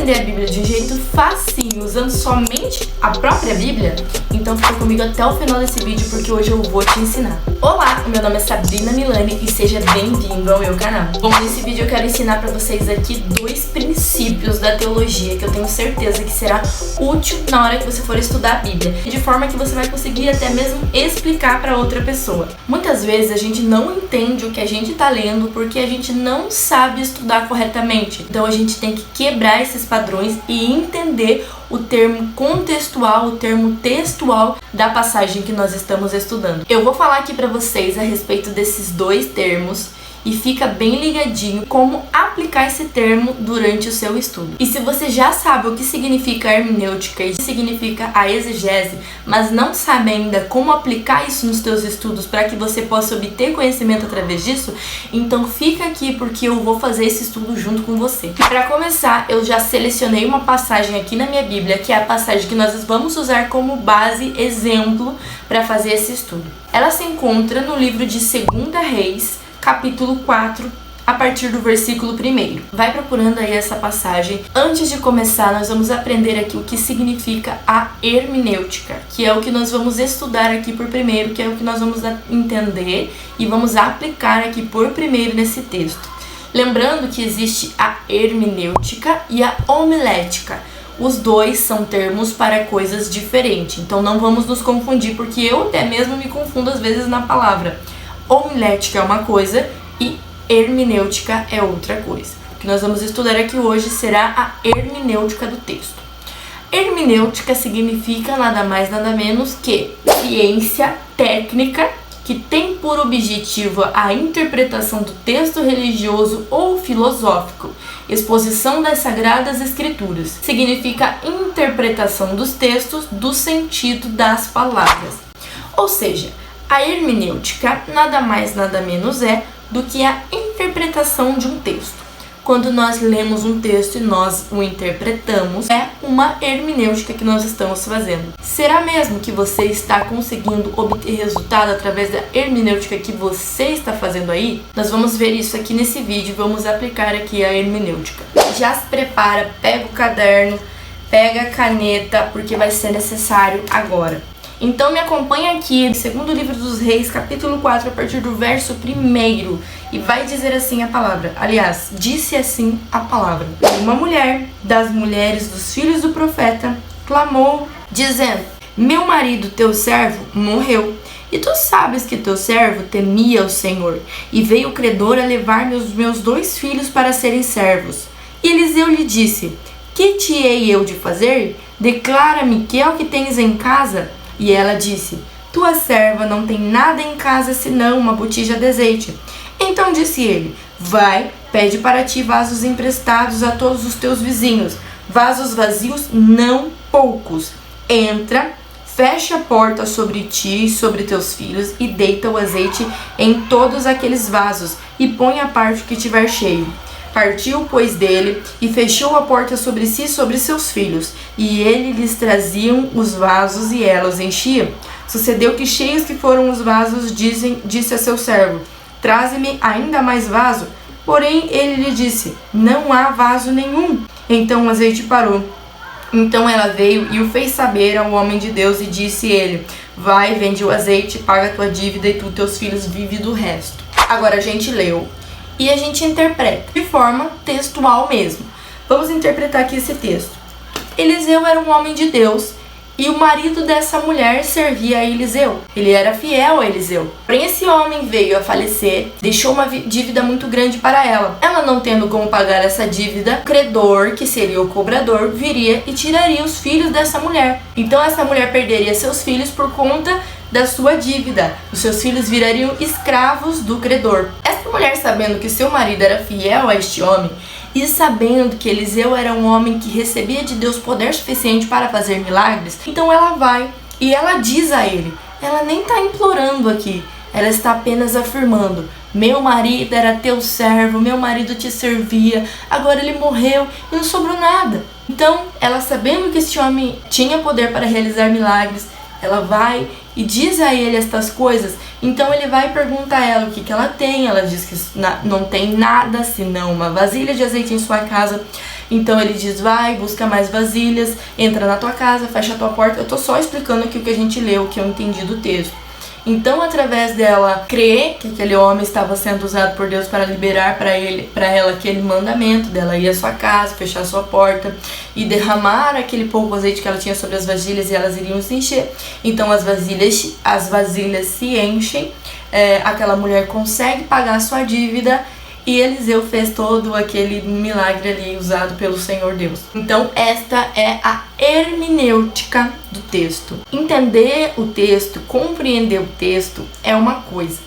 aprender a Bíblia de um jeito facinho, usando somente a própria Bíblia? Então fica comigo até o final desse vídeo, porque hoje eu vou te ensinar. Olá, meu nome é Sabrina Milani e seja bem-vindo ao meu canal. Bom, nesse vídeo eu quero ensinar pra vocês aqui 2 princípios da teologia que eu tenho certeza que será útil na hora que você for estudar a Bíblia, de forma que você vai conseguir até mesmo explicar pra outra pessoa. Muitas vezes a gente não entende o que a gente tá lendo porque a gente não sabe estudar corretamente. Então a gente tem que quebrar esses padrões e entender o termo contextual, o termo textual da passagem que nós estamos estudando. Eu vou falar aqui pra vocês a respeito desses 2 termos e fica bem ligadinho como aplicar esse termo durante o seu estudo. E se você já sabe o que significa a hermenêutica e o que significa a exegese, mas não sabe ainda como aplicar isso nos seus estudos para que você possa obter conhecimento através disso, então fica aqui porque eu vou fazer esse estudo junto com você. E para começar, eu já selecionei uma passagem aqui na minha Bíblia, que é a passagem que nós vamos usar como base, exemplo, para fazer esse estudo. Ela se encontra no livro de 2 Reis, capítulo 4, a partir do versículo 1. Vai procurando aí essa passagem. Antes de começar, nós vamos aprender aqui o que significa a hermenêutica, que é o que nós vamos estudar aqui por primeiro, que é o que nós vamos entender e vamos aplicar aqui por primeiro nesse texto. Lembrando que existe a hermenêutica e a homilética. Os 2 são termos para coisas diferentes, então não vamos nos confundir, porque eu até mesmo me confundo às vezes na palavra. Homilética é uma coisa e hermenêutica é outra coisa. O que nós vamos estudar aqui hoje será a hermenêutica do texto. Hermenêutica significa nada mais nada menos que ciência técnica que tem por objetivo a interpretação do texto religioso ou filosófico, exposição das Sagradas Escrituras. Significa interpretação dos textos do sentido das palavras. Ou seja, a hermenêutica nada mais nada menos é do que a interpretação de um texto. Quando nós lemos um texto e nós o interpretamos, é uma hermenêutica que nós estamos fazendo. Será mesmo que você está conseguindo obter resultado através da hermenêutica que você está fazendo aí? Nós vamos ver isso aqui nesse vídeo e vamos aplicar aqui a hermenêutica. Já se prepara, pega o caderno, pega a caneta, porque vai ser necessário agora. Então me acompanha aqui, segundo livro dos Reis, capítulo 4, a partir do verso 1, e vai dizer assim a palavra. Aliás, disse assim a palavra. Uma mulher das mulheres dos filhos do profeta clamou, dizendo: meu marido, teu servo, morreu, e tu sabes que teu servo temia o Senhor, e veio o credor a levar meus 2 filhos para serem servos. E Eliseu lhe disse: que te hei eu de fazer? Declara-me que é o que tens em casa. E ela disse: tua serva não tem nada em casa senão uma botija de azeite. Então disse ele: vai, pede para ti vasos emprestados a todos os teus vizinhos, vasos vazios, não poucos. Entra, fecha a porta sobre ti e sobre teus filhos e deita o azeite em todos aqueles vasos e põe a parte que tiver cheio. Partiu, pois, dele, e fechou a porta sobre si e sobre seus filhos, e ele lhes traziam os vasos, e ela os enchia. Sucedeu que, cheios que foram os vasos, disse a seu servo: traze-me ainda mais vaso. Porém, ele lhe disse: não há vaso nenhum. Então o azeite parou. Então ela veio e o fez saber ao homem de Deus, e disse ele: vai, vende o azeite, paga a tua dívida, e tu e teus filhos vive do resto. Agora a gente leu e a gente interpreta de forma textual mesmo. Vamos interpretar aqui esse texto. Eliseu era um homem de Deus e o marido dessa mulher servia a Eliseu. Ele era fiel a Eliseu. Porém, esse homem veio a falecer, deixou uma dívida muito grande para ela. Ela, não tendo como pagar essa dívida, o credor, que seria o cobrador, viria e tiraria os filhos dessa mulher. Então essa mulher perderia seus filhos por conta da sua dívida. Os seus filhos virariam escravos do credor. Essa mulher, sabendo que seu marido era fiel a este homem e sabendo que Eliseu era um homem que recebia de Deus poder suficiente para fazer milagres, então ela vai e ela diz a ele. Ela nem está implorando aqui, ela está apenas afirmando: meu marido era teu servo, meu marido te servia, agora ele morreu e não sobrou nada. Então, ela, sabendo que este homem tinha poder para realizar milagres, ela vai e diz a ele estas coisas. Então ele vai perguntar a ela o que ela tem. Ela diz que não tem nada senão uma vasilha de azeite em sua casa. Então ele diz, vai, busca mais vasilhas, entra na tua casa, fecha a tua porta. Eu tô só explicando aqui o que a gente leu, o que eu entendi do texto. Então, através dela crer que aquele homem estava sendo usado por Deus para liberar para ela aquele mandamento, dela ir à sua casa, fechar a sua porta e derramar aquele pouco azeite que ela tinha sobre as vasilhas e elas iriam se encher. Então, as vasilhas se enchem, aquela mulher consegue pagar a sua dívida e Eliseu fez todo aquele milagre ali usado pelo Senhor Deus. Então, esta é a hermenêutica do texto. Entender o texto, compreender o texto é uma coisa.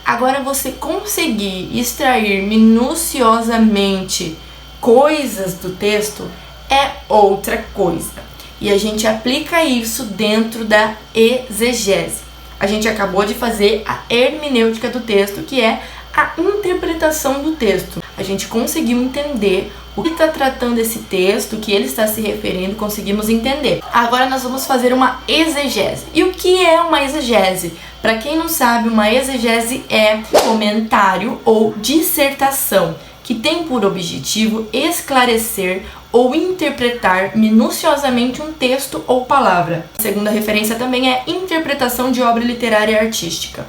Agora, você conseguir extrair minuciosamente coisas do texto é outra coisa. E a gente aplica isso dentro da exegese. A gente acabou de fazer a hermenêutica do texto, que é a interpretação do texto. A gente conseguiu entender o que está tratando esse texto, o que ele está se referindo, conseguimos entender. Agora nós vamos fazer uma exegese. E o que é uma exegese? Para quem não sabe, uma exegese é comentário ou dissertação que tem por objetivo esclarecer ou interpretar minuciosamente um texto ou palavra. A segunda referência também é interpretação de obra literária e artística.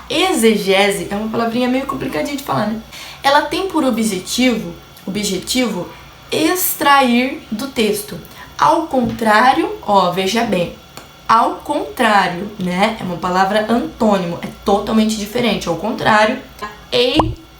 Exegese é uma palavrinha meio complicadinha de falar, né? Ela tem por objetivo extrair do texto. Ao contrário, veja bem, ao contrário, né? É uma palavra antônimo, é totalmente diferente. Ao contrário,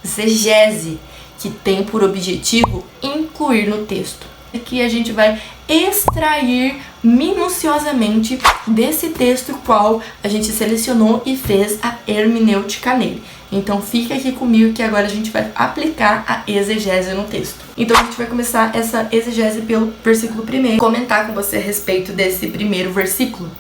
exegese, que tem por objetivo incluir no texto. Aqui a gente vai extrair minuciosamente desse texto qual a gente selecionou e fez a hermenêutica nele. Então fica aqui comigo que agora a gente vai aplicar a exegese no texto. Então a gente vai começar essa exegese pelo versículo 1. Comentar com você a respeito desse primeiro versículo.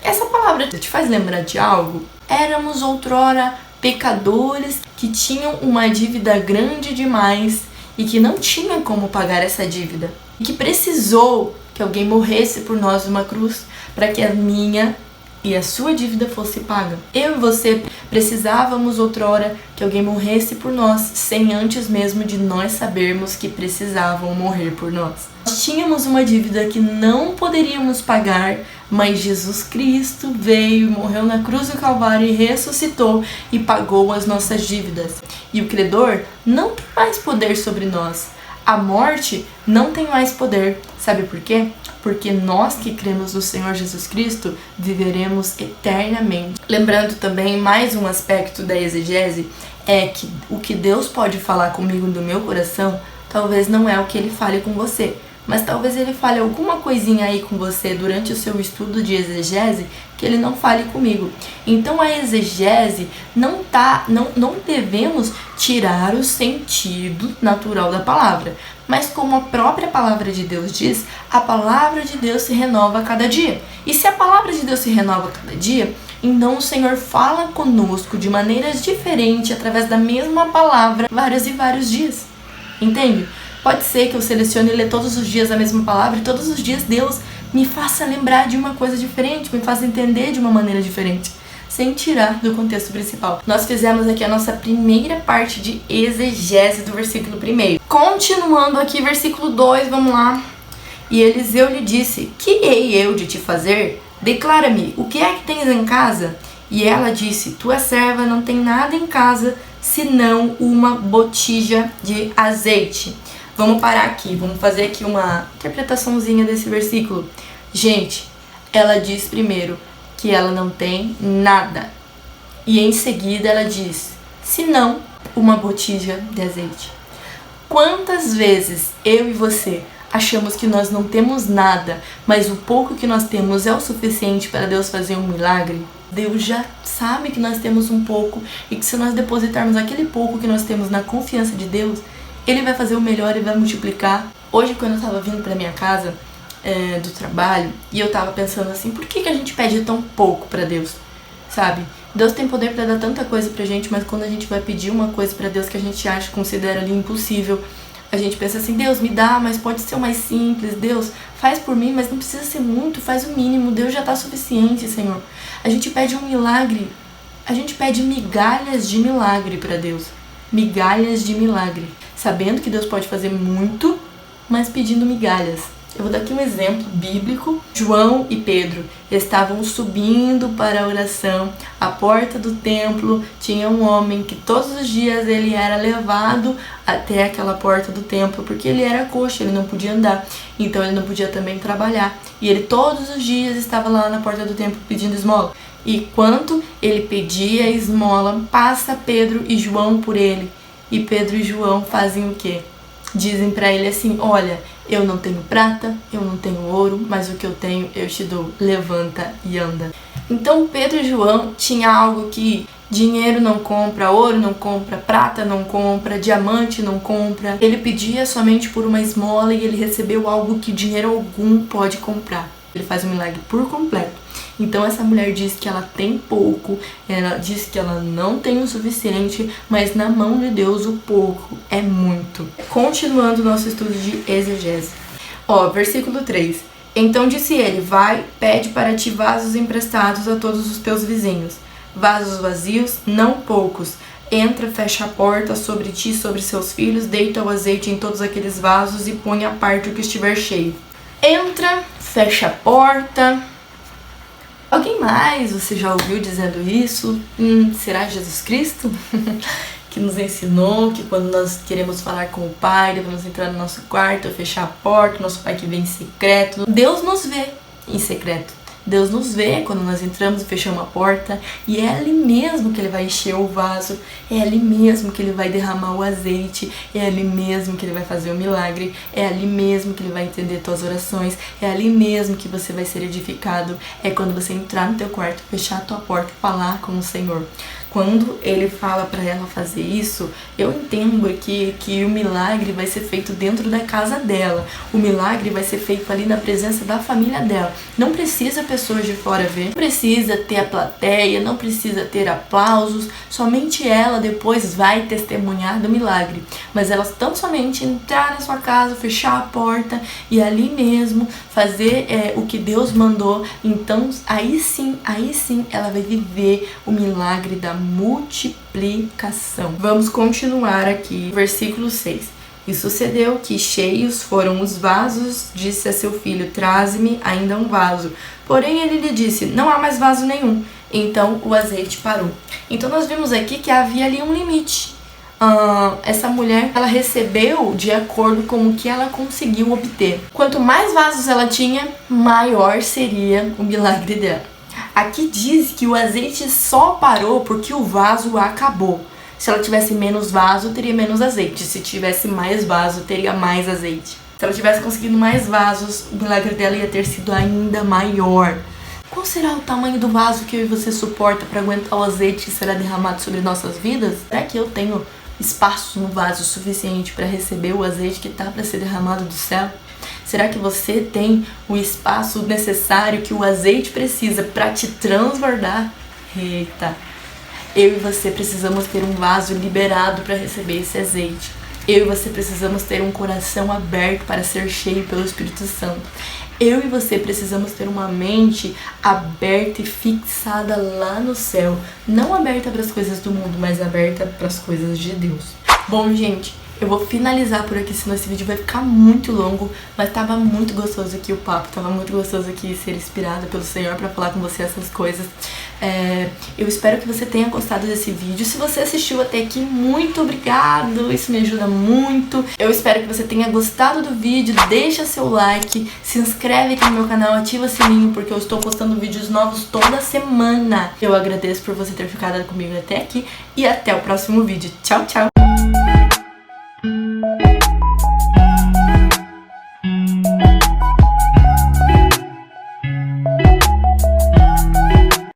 Essa palavra te faz lembrar de algo? Éramos outrora pecadores que tinham uma dívida grande demais e que não tinha como pagar essa dívida. E que precisou que alguém morresse por nós numa cruz para que a minha e a sua dívida fosse paga. Eu e você precisávamos outrora que alguém morresse por nós, sem antes mesmo de nós sabermos que precisavam morrer por nós. Nós tínhamos uma dívida que não poderíamos pagar, mas Jesus Cristo veio, morreu na cruz do Calvário e ressuscitou e pagou as nossas dívidas. E o credor não tem mais poder sobre nós. A morte não tem mais poder. Sabe por quê? Porque nós que cremos no Senhor Jesus Cristo viveremos eternamente. Lembrando também, mais um aspecto da exegese é que o que Deus pode falar comigo no meu coração, talvez não é o que Ele fale com você. Mas talvez Ele fale alguma coisinha aí com você durante o seu estudo de exegese que Ele não fale comigo. Então a exegese não devemos tirar o sentido natural da palavra. Mas como a própria palavra de Deus diz, a palavra de Deus se renova a cada dia. E se a palavra de Deus se renova a cada dia, então o Senhor fala conosco de maneiras diferentes através da mesma palavra vários e vários dias. Entende? Pode ser que eu selecione e lê todos os dias a mesma palavra e todos os dias Deus me faça lembrar de uma coisa diferente, me faça entender de uma maneira diferente, sem tirar do contexto principal. Nós fizemos aqui a nossa primeira parte de exegese do versículo 1. Continuando aqui, versículo 2, vamos lá. E Eliseu lhe disse: que hei eu de te fazer? Declara-me, o que é que tens em casa? E ela disse: tua serva não tem nada em casa, senão uma botija de azeite. Vamos parar aqui, vamos fazer aqui uma interpretaçãozinha desse versículo. Gente, ela diz primeiro que ela não tem nada. E em seguida ela diz, senão uma botija de azeite. Quantas vezes eu e você achamos que nós não temos nada, mas o pouco que nós temos é o suficiente para Deus fazer um milagre? Deus já sabe que nós temos um pouco e que se nós depositarmos aquele pouco que nós temos na confiança de Deus, Ele vai fazer o melhor e vai multiplicar. Hoje, quando eu estava vindo para minha casa do trabalho, e eu estava pensando assim, por que a gente pede tão pouco para Deus? Sabe? Deus tem poder para dar tanta coisa pra gente, mas quando a gente vai pedir uma coisa para Deus que a gente considera ali impossível, a gente pensa assim, Deus me dá, mas pode ser o mais simples, Deus faz por mim, mas não precisa ser muito, faz o mínimo, Deus já tá suficiente, Senhor. A gente pede um milagre, a gente pede migalhas de milagre para Deus. migalhas de milagre, sabendo que Deus pode fazer muito, mas pedindo migalhas. Eu vou dar aqui um exemplo bíblico. João e Pedro estavam subindo para a oração. À porta do templo tinha um homem que todos os dias ele era levado até aquela porta do templo, porque ele era coxo, ele não podia andar, então ele não podia também trabalhar. E ele todos os dias estava lá na porta do templo pedindo esmola. E quando ele pedia esmola, passa Pedro e João por ele. E Pedro e João fazem o quê? Dizem para ele assim: olha, eu não tenho prata, eu não tenho ouro, mas o que eu tenho eu te dou, levanta e anda. Então Pedro e João tinham algo que dinheiro não compra, ouro não compra, prata não compra, diamante não compra. Ele pedia somente por uma esmola e ele recebeu algo que dinheiro algum pode comprar. Ele faz um milagre por completo. Então essa mulher diz que ela tem pouco, ela diz que ela não tem o suficiente, mas na mão de Deus o pouco é muito. Continuando o nosso estudo de exegese. Versículo 3. Então disse ele: vai, pede para ti vasos emprestados a todos os teus vizinhos, vasos vazios, não poucos. Entra, fecha a porta sobre ti e sobre seus filhos, deita o azeite em todos aqueles vasos e põe à parte o que estiver cheio. Entra, fecha a porta. Alguém mais você já ouviu dizendo isso? Será Jesus Cristo? Que nos ensinou que quando nós queremos falar com o Pai, devemos entrar no nosso quarto, fechar a porta, nosso Pai que vem em secreto. Deus nos vê em secreto. Deus nos vê quando nós entramos e fechamos a porta, e é ali mesmo que Ele vai encher o vaso, é ali mesmo que Ele vai derramar o azeite, é ali mesmo que Ele vai fazer o milagre, é ali mesmo que Ele vai entender tuas orações, é ali mesmo que você vai ser edificado, é quando você entrar no teu quarto, fechar a tua porta e falar com o Senhor. Quando Ele fala para ela fazer isso, eu entendo aqui que o milagre vai ser feito dentro da casa dela. O milagre vai ser feito ali na presença da família dela. Não precisa pessoas de fora ver, não precisa ter a plateia, não precisa ter aplausos. Somente ela depois vai testemunhar do milagre. Mas elas tão somente entrar na sua casa, fechar a porta e ali mesmo fazer o que Deus mandou. Então aí sim ela vai viver o milagre da multiplicação. Vamos continuar aqui, versículo 6. E sucedeu que cheios foram os vasos, disse a seu filho: traze-me ainda um vaso. Porém ele lhe disse: não há mais vaso nenhum. Então o azeite parou. Então nós vimos aqui que havia ali um limite. Essa mulher, ela recebeu de acordo com o que ela conseguiu obter. Quanto mais vasos ela tinha, maior seria o milagre dela. Aqui diz que o azeite só parou porque o vaso acabou. Se ela tivesse menos vaso, teria menos azeite. Se tivesse mais vaso, teria mais azeite. Se ela tivesse conseguido mais vasos, o milagre dela ia ter sido ainda maior. Qual será o tamanho do vaso que eu e você suporta para aguentar o azeite que será derramado sobre nossas vidas? Será que eu tenho espaço no vaso suficiente para receber o azeite que está para ser derramado do céu? Será que você tem o espaço necessário que o azeite precisa para te transbordar? Eita! Eu e você precisamos ter um vaso liberado para receber esse azeite. Eu e você precisamos ter um coração aberto para ser cheio pelo Espírito Santo. Eu e você precisamos ter uma mente aberta e fixada lá no céu. Não aberta para as coisas do mundo, mas aberta para as coisas de Deus. Bom, gente, eu vou finalizar por aqui, senão esse vídeo vai ficar muito longo, mas tava muito gostoso aqui o papo, tava muito gostoso aqui ser inspirada pelo Senhor pra falar com você essas coisas. Eu espero que você tenha gostado desse vídeo. Se você assistiu até aqui, muito obrigado, isso me ajuda muito. Eu espero que você tenha gostado do vídeo, deixa seu like, se inscreve aqui no meu canal, ativa o sininho, porque eu estou postando vídeos novos toda semana. Eu agradeço por você ter ficado comigo até aqui e até o próximo vídeo. Tchau, tchau!